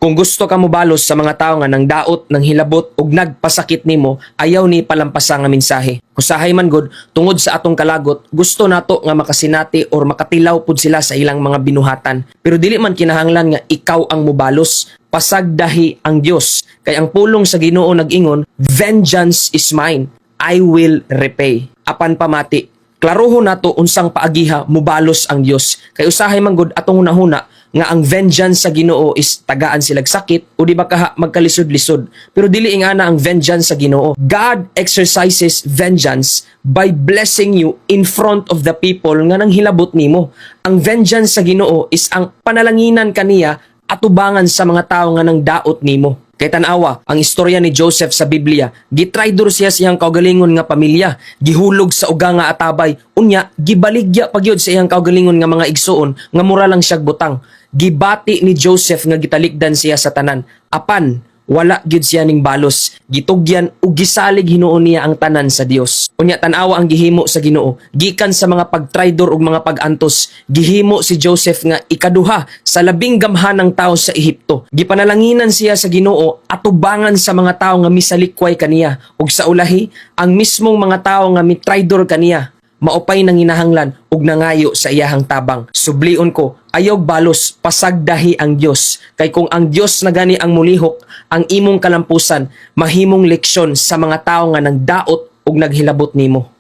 Kung gusto ka mobalos sa mga tao nga nang daot, nang hilabot ug nagpasakit nimo, ayaw ni palampasa nga mensahe. Usahay man gud tungod sa atong kalagot, gusto nato nga makasinati or makatilaw pud sila sa ilang mga binuhatan. Pero dili man kinahanglan nga ikaw ang mobalos. Pasagdahi ang Dios. Kay ang pulong sa Ginoo nag-ingon, vengeance is mine, I will repay. Apan pamati, klarohon nato unsang paagiha mobalos ang Dios. Kay usahay man gud atong hunahuna nga ang vengeance sa Ginoo is tagaan silag sakit o di ba kaha magkalisod-lisod. Pero dili ingana ang vengeance sa Ginoo. God exercises vengeance by blessing you in front of the people nga nang hilabot nimo. Ang vengeance sa Ginoo is ang panalanginan kaniya atubangan sa mga tao nga nang daot nimo. Kay tanawa, ang istorya ni Joseph sa Biblia, gitraidor siya siyang kaugalingon nga pamilya, gihulog sa uga nga atabay, unya gibaligya pagyud sa iyang kaugalingon nga mga igsuon nga mura lang siya butang. Gibati ni Joseph nga gitalikdan siya sa tanan. Apan wala gyud siya ning balos, gitugyan ug gisalig hinuon niya ang tanan sa Dios. Unya tan-awa ang gihimo sa Ginoo, gikan sa mga pagtraidor ug mga pag-antos, gihimo si Joseph nga ikaduha sa labing gamhanang tao sa Ehipto. Gipanalanginan siya sa Ginoo atubangan sa mga tao nga misalikway kaniya ug sa ulahi ang mismong mga tao nga mitraidor kaniya maupay nang hinahanglan ug nangayo sa iyahang tabang. Sublion ko, ayaw balos, pasagdahi ang Dios. Kay kung ang Dios na gani ang mulihok, ang imong kalampusan, mahimong leksyon sa mga tao nga nagdaot ug naghilabot nimo.